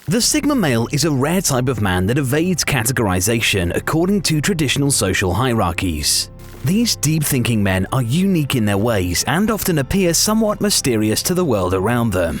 The Sigma male is a rare type of man that evades categorization according to traditional social hierarchies. These deep-thinking men are unique in their ways and often appear somewhat mysterious to the world around them.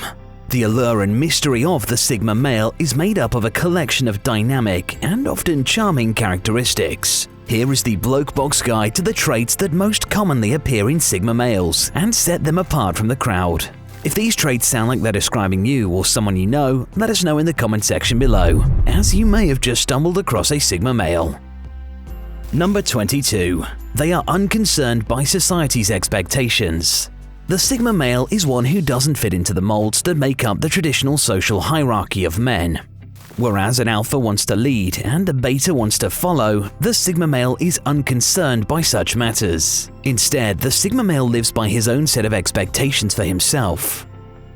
The allure and mystery of the Sigma male is made up of a collection of dynamic and often charming characteristics. Here is the Bloke Box guide to the traits that most commonly appear in Sigma males and set them apart from the crowd. If these traits sound like they're describing you or someone you know, let us know in the comment section below, as you may have just stumbled across a Sigma male. Number 22. They are unconcerned by society's expectations. The Sigma male is one who doesn't fit into the molds that make up the traditional social hierarchy of men. Whereas an alpha wants to lead and a beta wants to follow, the Sigma male is unconcerned by such matters. Instead, the Sigma male lives by his own set of expectations for himself.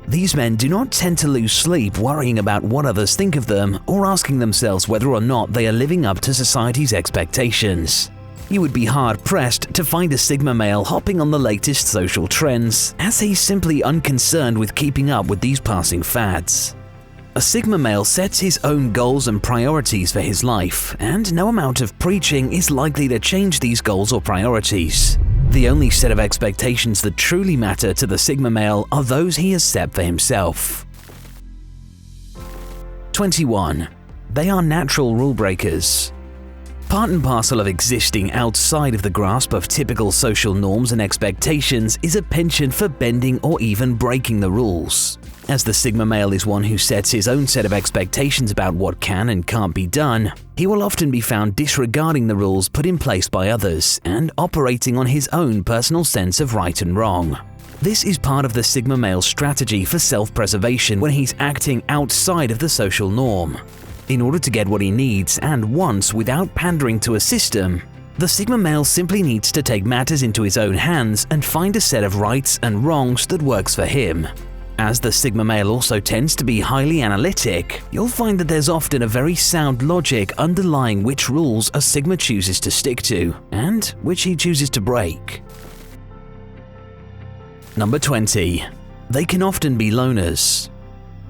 These men do not tend to lose sleep worrying about what others think of them or asking themselves whether or not they are living up to society's expectations. You would be hard-pressed to find a Sigma male hopping on the latest social trends, as he's simply unconcerned with keeping up with these passing fads. A Sigma male sets his own goals and priorities for his life, and no amount of preaching is likely to change these goals or priorities. The only set of expectations that truly matter to the Sigma male are those he has set for himself. 21. They are natural rule breakers. Part and parcel of existing outside of the grasp of typical social norms and expectations is a penchant for bending or even breaking the rules. As the Sigma male is one who sets his own set of expectations about what can and can't be done, he will often be found disregarding the rules put in place by others and operating on his own personal sense of right and wrong. This is part of the Sigma male's strategy for self-preservation when he's acting outside of the social norm. In order to get what he needs and wants without pandering to a system, the Sigma male simply needs to take matters into his own hands and find a set of rights and wrongs that works for him. As the Sigma male also tends to be highly analytic, you'll find that there's often a very sound logic underlying which rules a Sigma chooses to stick to and which he chooses to break. Number 20. They can often be loners.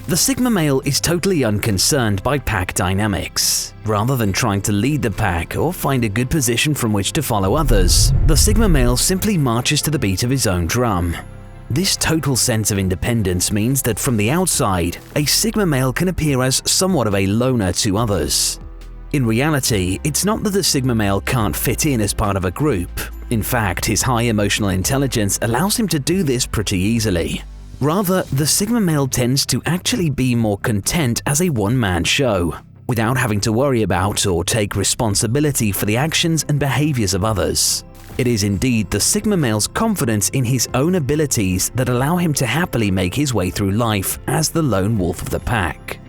The Sigma male is totally unconcerned by pack dynamics. Rather than trying to lead the pack or find a good position from which to follow others, the Sigma male simply marches to the beat of his own drum. This total sense of independence means that from the outside, a Sigma male can appear as somewhat of a loner to others. In reality, it's not that the Sigma male can't fit in as part of a group. In fact, his high emotional intelligence allows him to do this pretty easily. Rather, the Sigma male tends to actually be more content as a one-man show, without having to worry about or take responsibility for the actions and behaviors of others. It is indeed the Sigma male's confidence in his own abilities that allow him to happily make his way through life as the lone wolf of the pack.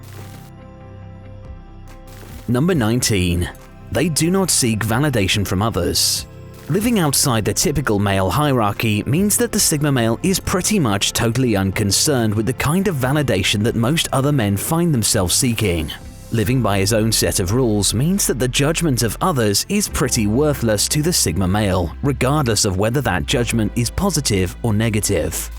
Number 19. They do not seek validation from others. Living outside the typical male hierarchy means that the Sigma male is pretty much totally unconcerned with the kind of validation that most other men find themselves seeking. Living by his own set of rules means that the judgment of others is pretty worthless to the Sigma male, regardless of whether that judgment is positive or negative.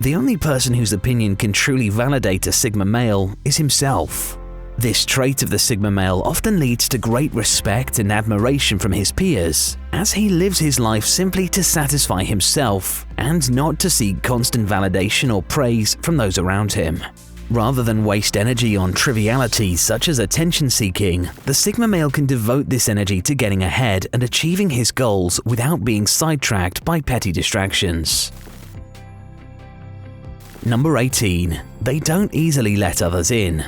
The only person whose opinion can truly validate a Sigma male is himself. This trait of the Sigma male often leads to great respect and admiration from his peers, as he lives his life simply to satisfy himself and not to seek constant validation or praise from those around him. Rather than waste energy on trivialities such as attention-seeking, the Sigma male can devote this energy to getting ahead and achieving his goals without being sidetracked by petty distractions. Number 18. They don't easily let others in.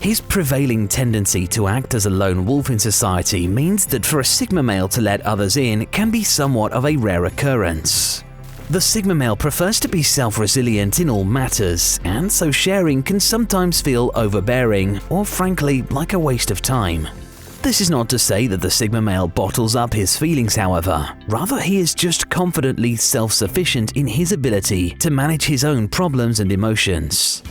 His prevailing tendency to act as a lone wolf in society means that for a Sigma male to let others in can be somewhat of a rare occurrence. The Sigma male prefers to be self-resilient in all matters, and so sharing can sometimes feel overbearing or frankly like a waste of time. This is not to say that the Sigma male bottles up his feelings, however. Rather, he is just confidently self-sufficient in his ability to manage his own problems and emotions.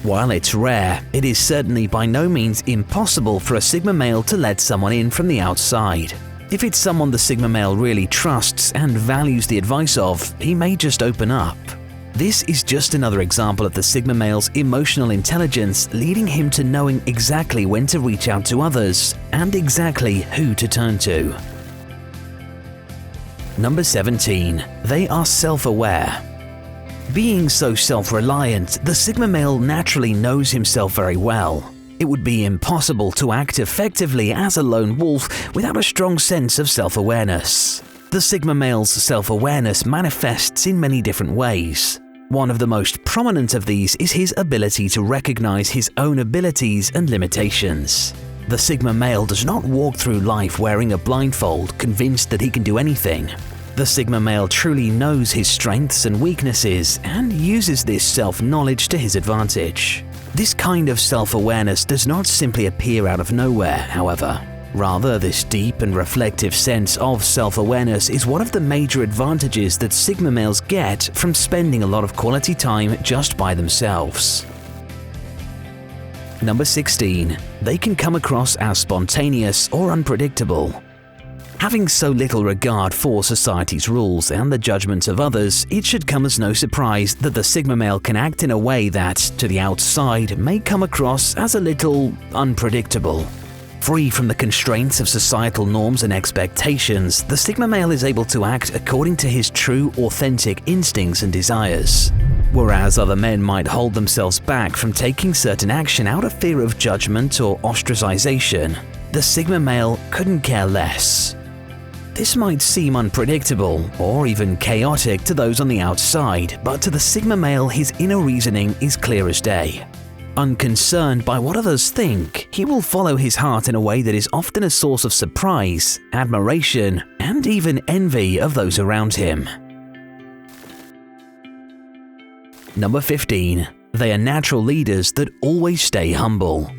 While it's rare, it is certainly by no means impossible for a Sigma male to let someone in from the outside. If it's someone the Sigma male really trusts and values the advice of, he may just open up. This is just another example of the Sigma male's emotional intelligence, leading him to knowing exactly when to reach out to others and exactly who to turn to. Number 17. They are self-aware. Being so self-reliant, the Sigma male naturally knows himself very well. It would be impossible to act effectively as a lone wolf without a strong sense of self-awareness. The Sigma male's self-awareness manifests in many different ways. One of the most prominent of these is his ability to recognize his own abilities and limitations. The Sigma male does not walk through life wearing a blindfold, convinced that he can do anything. The Sigma male truly knows his strengths and weaknesses and uses this self-knowledge to his advantage. This kind of self-awareness does not simply appear out of nowhere, however. Rather, this deep and reflective sense of self-awareness is one of the major advantages that Sigma males get from spending a lot of quality time just by themselves. Number 16. They can come across as spontaneous or unpredictable. Having so little regard for society's rules and the judgments of others, it should come as no surprise that the Sigma male can act in a way that, to the outside, may come across as a little unpredictable. Free from the constraints of societal norms and expectations, the Sigma male is able to act according to his true, authentic instincts and desires. Whereas other men might hold themselves back from taking certain action out of fear of judgment or ostracization, the Sigma male couldn't care less. This might seem unpredictable or even chaotic to those on the outside, but to the Sigma male, his inner reasoning is clear as day. Unconcerned by what others think, he will follow his heart in a way that is often a source of surprise, admiration, and even envy of those around him. Number 15. They are natural leaders that always stay humble.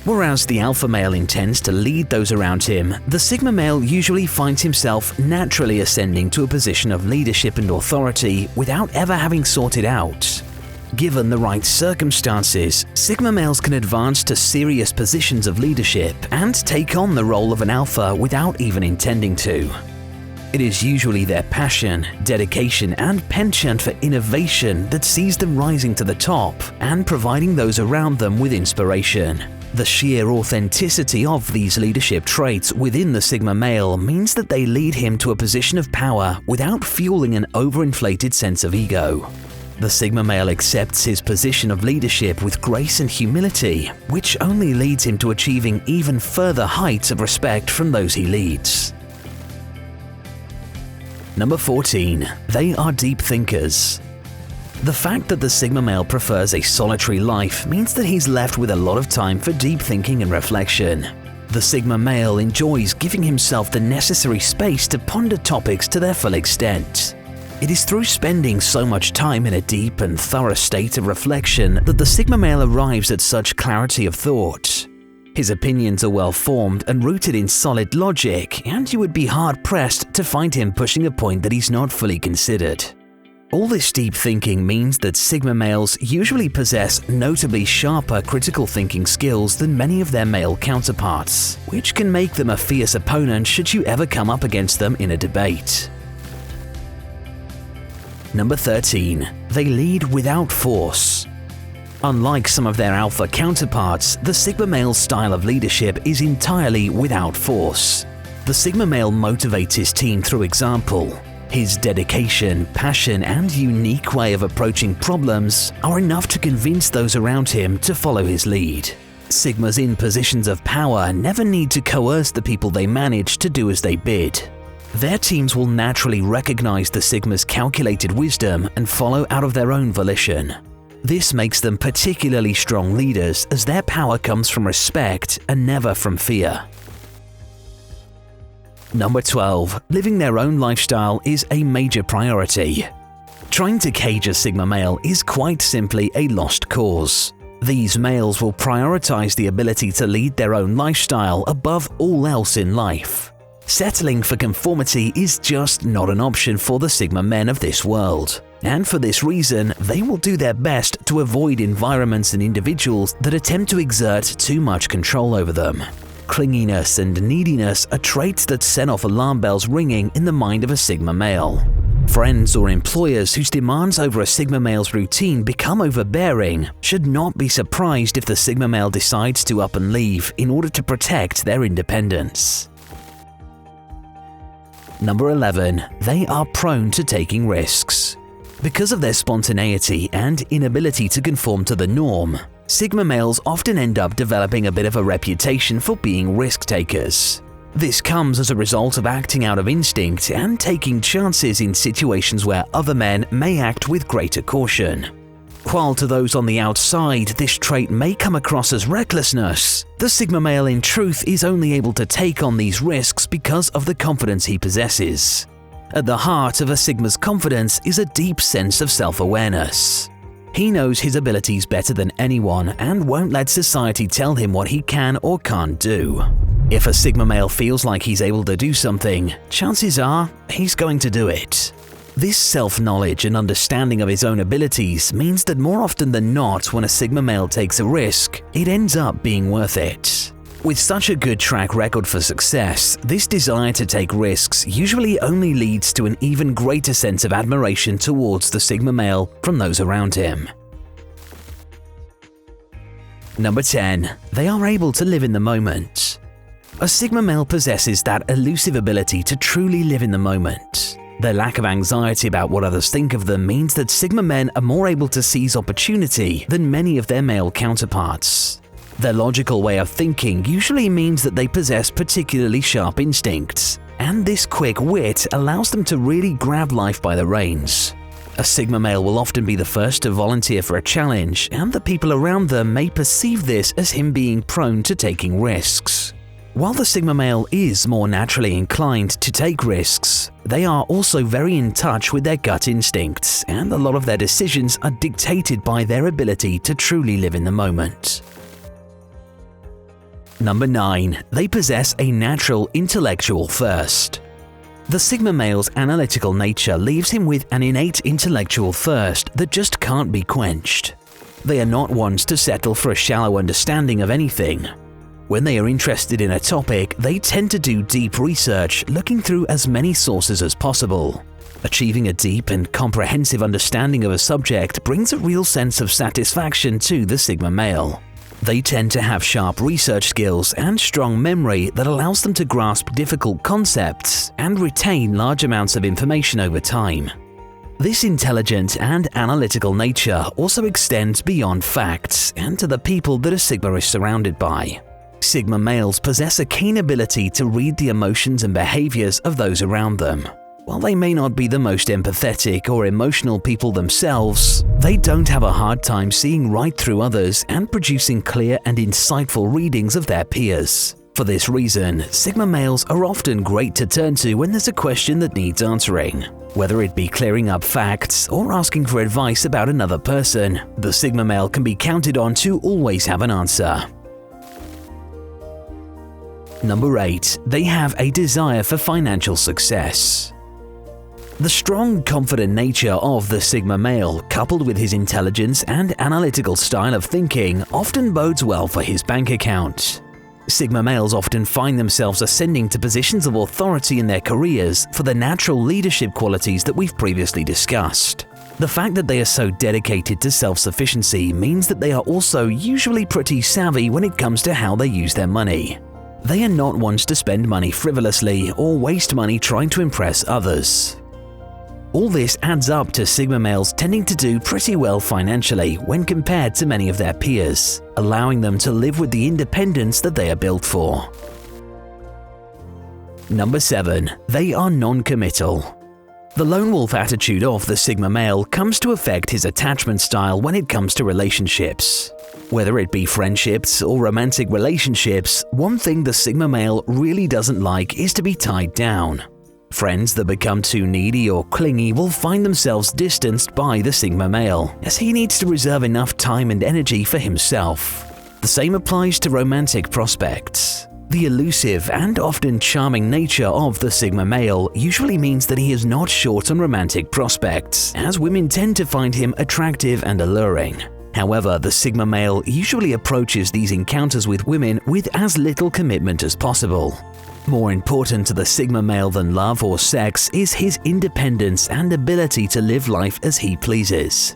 Whereas the alpha male intends to lead those around him, the Sigma male usually finds himself naturally ascending to a position of leadership and authority without ever having sought it out. Given the right circumstances, Sigma males can advance to serious positions of leadership and take on the role of an alpha without even intending to. It is usually their passion, dedication, and penchant for innovation that sees them rising to the top and providing those around them with inspiration. The sheer authenticity of these leadership traits within the Sigma male means that they lead him to a position of power without fueling an overinflated sense of ego. The Sigma male accepts his position of leadership with grace and humility, which only leads him to achieving even further heights of respect from those he leads. Number 14. They are deep thinkers. The fact that the Sigma male prefers a solitary life means that he's left with a lot of time for deep thinking and reflection. The Sigma male enjoys giving himself the necessary space to ponder topics to their full extent. It is through spending so much time in a deep and thorough state of reflection that the Sigma male arrives at such clarity of thought. His opinions are well formed and rooted in solid logic, and you would be hard-pressed to find him pushing a point that he's not fully considered. All this deep thinking means that Sigma males usually possess notably sharper critical thinking skills than many of their male counterparts, which can make them a fierce opponent should you ever come up against them in a debate. Number 13. They lead without force. Unlike some of their alpha counterparts, the Sigma male's style of leadership is entirely without force. The Sigma male motivates his team through example. His dedication, passion, and unique way of approaching problems are enough to convince those around him to follow his lead. Sigmas in positions of power never need to coerce the people they manage to do as they bid. Their teams will naturally recognize the Sigma's calculated wisdom and follow out of their own volition. This makes them particularly strong leaders, as their power comes from respect and never from fear. Number 12. Living their own lifestyle is a major priority. Trying to cage a Sigma male is quite simply a lost cause. These males will prioritize the ability to lead their own lifestyle above all else in life. Settling for conformity is just not an option for the Sigma men of this world. And for this reason, they will do their best to avoid environments and individuals that attempt to exert too much control over them. Clinginess and neediness are traits that set off alarm bells ringing in the mind of a Sigma male. Friends or employers whose demands over a Sigma male's routine become overbearing should not be surprised if the Sigma male decides to up and leave in order to protect their independence. Number 11. They are prone to taking risks. Because of their spontaneity and inability to conform to the norm, Sigma males often end up developing a bit of a reputation for being risk takers. This comes as a result of acting out of instinct and taking chances in situations where other men may act with greater caution. While to those on the outside this trait may come across as recklessness, the Sigma male in truth is only able to take on these risks because of the confidence he possesses. At the heart of a Sigma's confidence is a deep sense of self-awareness. He knows his abilities better than anyone and won't let society tell him what he can or can't do. If a Sigma male feels like he's able to do something, chances are he's going to do it. This self-knowledge and understanding of his own abilities means that more often than not, when a Sigma male takes a risk, it ends up being worth it. With such a good track record for success, this desire to take risks usually only leads to an even greater sense of admiration towards the Sigma male from those around him. Number 10. They are able to live in the moment. A Sigma male possesses that elusive ability to truly live in the moment. Their lack of anxiety about what others think of them means that Sigma men are more able to seize opportunity than many of their male counterparts. Their logical way of thinking usually means that they possess particularly sharp instincts, and this quick wit allows them to really grab life by the reins. A Sigma male will often be the first to volunteer for a challenge, and the people around them may perceive this as him being prone to taking risks. While the Sigma male is more naturally inclined to take risks, they are also very in touch with their gut instincts, and a lot of their decisions are dictated by their ability to truly live in the moment. Number 9. They possess a natural intellectual thirst. The Sigma male's analytical nature leaves him with an innate intellectual thirst that just can't be quenched. They are not ones to settle for a shallow understanding of anything. When they are interested in a topic, they tend to do deep research, looking through as many sources as possible. Achieving a deep and comprehensive understanding of a subject brings a real sense of satisfaction to the Sigma male. They tend to have sharp research skills and strong memory that allows them to grasp difficult concepts and retain large amounts of information over time. This intelligent and analytical nature also extends beyond facts and to the people that a Sigma is surrounded by. Sigma males possess a keen ability to read the emotions and behaviors of those around them. While they may not be the most empathetic or emotional people themselves, they don't have a hard time seeing right through others and producing clear and insightful readings of their peers. For this reason, Sigma males are often great to turn to when there's a question that needs answering. Whether it be clearing up facts or asking for advice about another person, the Sigma male can be counted on to always have an answer. Number 8. They have a desire for financial success. The strong, confident nature of the Sigma male, coupled with his intelligence and analytical style of thinking, often bodes well for his bank account. Sigma males often find themselves ascending to positions of authority in their careers for the natural leadership qualities that we've previously discussed. The fact that they are so dedicated to self-sufficiency means that they are also usually pretty savvy when it comes to how they use their money. They are not ones to spend money frivolously or waste money trying to impress others. All this adds up to Sigma males tending to do pretty well financially when compared to many of their peers, allowing them to live with the independence that they are built for. Number 7. They are non-committal. The lone wolf attitude of the Sigma male comes to affect his attachment style when it comes to relationships. Whether it be friendships or romantic relationships, one thing the Sigma male really doesn't like is to be tied down. Friends that become too needy or clingy will find themselves distanced by the Sigma male, as he needs to reserve enough time and energy for himself. The same applies to romantic prospects. The elusive and often charming nature of the Sigma male usually means that he is not short on romantic prospects, as women tend to find him attractive and alluring. However, the Sigma male usually approaches these encounters with women with as little commitment as possible. More important to the Sigma male than love or sex is his independence and ability to live life as he pleases.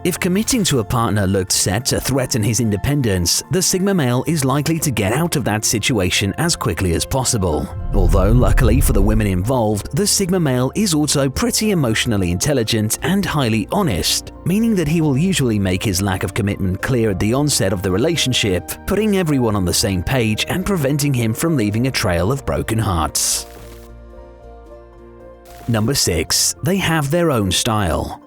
If committing to a partner looked set to threaten his independence, the Sigma male is likely to get out of that situation as quickly as possible. Although luckily for the women involved, the Sigma male is also pretty emotionally intelligent and highly honest, meaning that he will usually make his lack of commitment clear at the onset of the relationship, putting everyone on the same page and preventing him from leaving a trail of broken hearts. Number 6. They have their own style.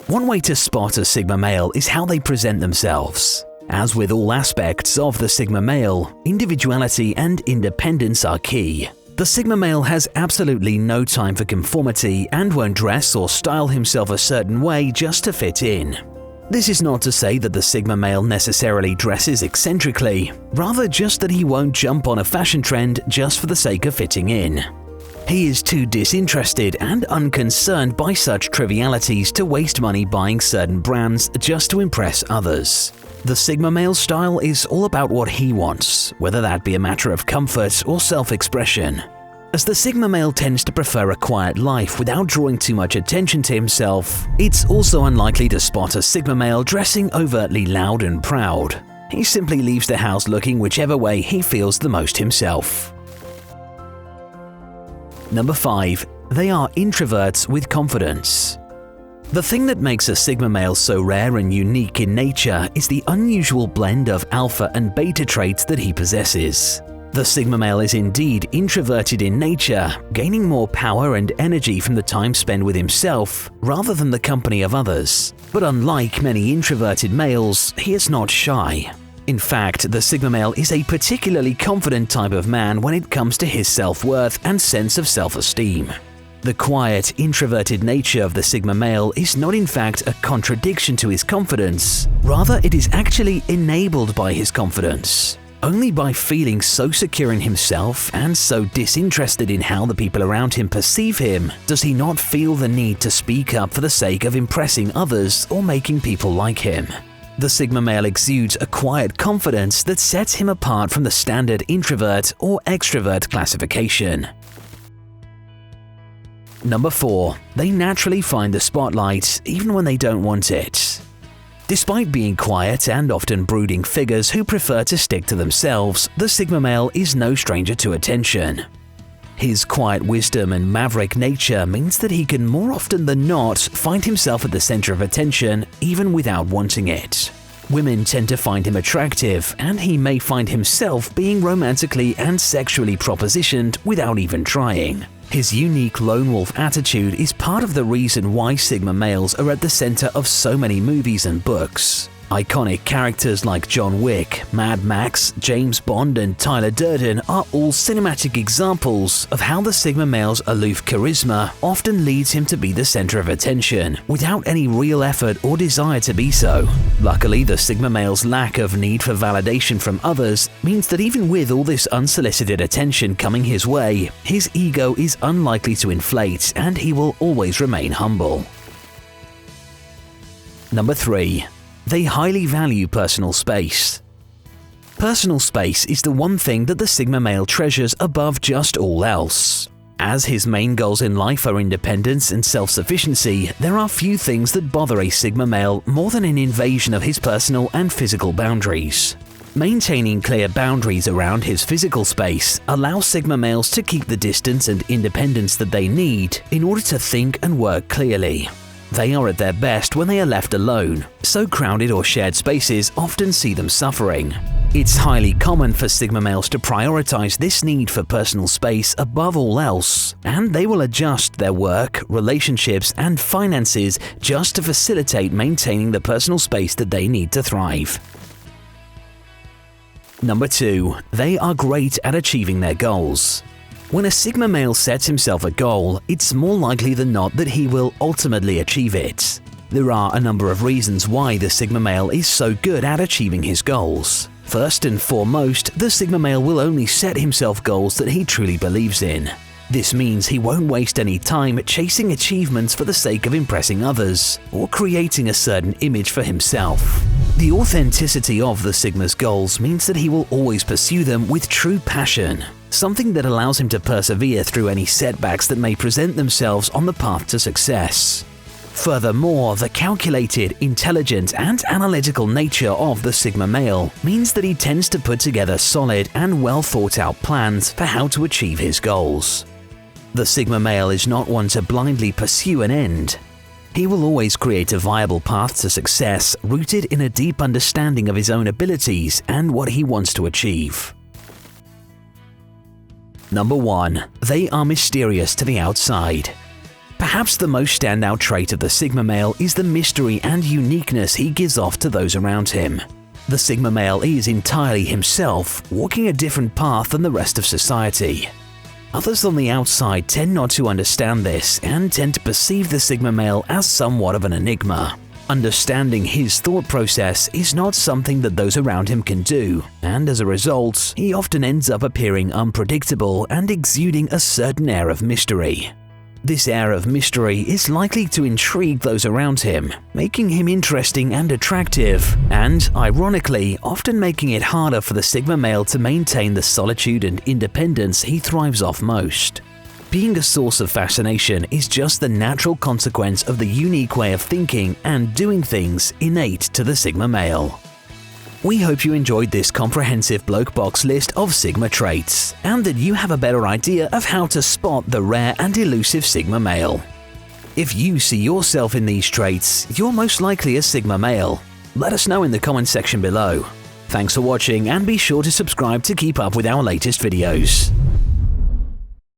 One way to spot a Sigma male is how they present themselves. As with all aspects of the Sigma male, individuality and independence are key. The Sigma male has absolutely no time for conformity and won't dress or style himself a certain way just to fit in. This is not to say that the Sigma male necessarily dresses eccentrically, rather just that he won't jump on a fashion trend just for the sake of fitting in. He is too disinterested and unconcerned by such trivialities to waste money buying certain brands just to impress others. The Sigma male style is all about what he wants, whether that be a matter of comfort or self-expression. As the Sigma male tends to prefer a quiet life without drawing too much attention to himself, it's also unlikely to spot a Sigma male dressing overtly loud and proud. He simply leaves the house looking whichever way he feels the most himself. Number 5. They are introverts with confidence. The thing that makes a Sigma male so rare and unique in nature is the unusual blend of alpha and beta traits that he possesses. The Sigma male is indeed introverted in nature, gaining more power and energy from the time spent with himself rather than the company of others. But unlike many introverted males, he is not shy. In fact, the Sigma male is a particularly confident type of man when it comes to his self-worth and sense of self-esteem. The quiet, introverted nature of the Sigma male is not in fact a contradiction to his confidence, rather it is actually enabled by his confidence. Only by feeling so secure in himself and so disinterested in how the people around him perceive him does he not feel the need to speak up for the sake of impressing others or making people like him. The Sigma male exudes a quiet confidence that sets him apart from the standard introvert or extrovert classification. Number 4. They naturally find the spotlight even when they don't want it. Despite being quiet and often brooding figures who prefer to stick to themselves, the Sigma male is no stranger to attention. His quiet wisdom and maverick nature means that he can more often than not find himself at the center of attention even without wanting it. Women tend to find him attractive, and he may find himself being romantically and sexually propositioned without even trying. His unique lone wolf attitude is part of the reason why Sigma males are at the center of so many movies and books. Iconic characters like John Wick, Mad Max, James Bond, and Tyler Durden are all cinematic examples of how the Sigma male's aloof charisma often leads him to be the center of attention, without any real effort or desire to be so. Luckily, the Sigma male's lack of need for validation from others means that even with all this unsolicited attention coming his way, his ego is unlikely to inflate and he will always remain humble. Number 3. They highly value personal space. Personal space is the one thing that the Sigma male treasures above just all else. As his main goals in life are independence and self-sufficiency, there are few things that bother a Sigma male more than an invasion of his personal and physical boundaries. Maintaining clear boundaries around his physical space allows Sigma males to keep the distance and independence that they need in order to think and work clearly. They are at their best when they are left alone, so crowded or shared spaces often see them suffering. It's highly common for Sigma males to prioritize this need for personal space above all else, and they will adjust their work, relationships, and finances just to facilitate maintaining the personal space that they need to thrive. Number 2. They are great at achieving their goals. When a Sigma male sets himself a goal, it's more likely than not that he will ultimately achieve it. There are a number of reasons why the Sigma male is so good at achieving his goals. First and foremost, the Sigma male will only set himself goals that he truly believes in. This means he won't waste any time chasing achievements for the sake of impressing others or creating a certain image for himself. The authenticity of the Sigma's goals means that he will always pursue them with true passion. something that allows him to persevere through any setbacks that may present themselves on the path to success. Furthermore, the calculated, intelligent, and analytical nature of the Sigma male means that he tends to put together solid and well thought out plans for how to achieve his goals. The Sigma male is not one to blindly pursue an end. He will always create a viable path to success rooted in a deep understanding of his own abilities and what he wants to achieve. Number 1. They are mysterious to the outside. Perhaps the most standout trait of the Sigma male is the mystery and uniqueness he gives off to those around him. The Sigma male is entirely himself, walking a different path than the rest of society. Others on the outside tend not to understand this and tend to perceive the Sigma male as somewhat of an enigma. Understanding his thought process is not something that those around him can do, and as a result, he often ends up appearing unpredictable and exuding a certain air of mystery. This air of mystery is likely to intrigue those around him, making him interesting and attractive, and, ironically, often making it harder for the Sigma male to maintain the solitude and independence he thrives off most. Being a source of fascination is just the natural consequence of the unique way of thinking and doing things innate to the Sigma male. We hope you enjoyed this comprehensive Bloke Box list of Sigma traits, and that you have a better idea of how to spot the rare and elusive Sigma male. If you see yourself in these traits, you're most likely a Sigma male. Let us know in the comment section below. Thanks for watching, and be sure to subscribe to keep up with our latest videos.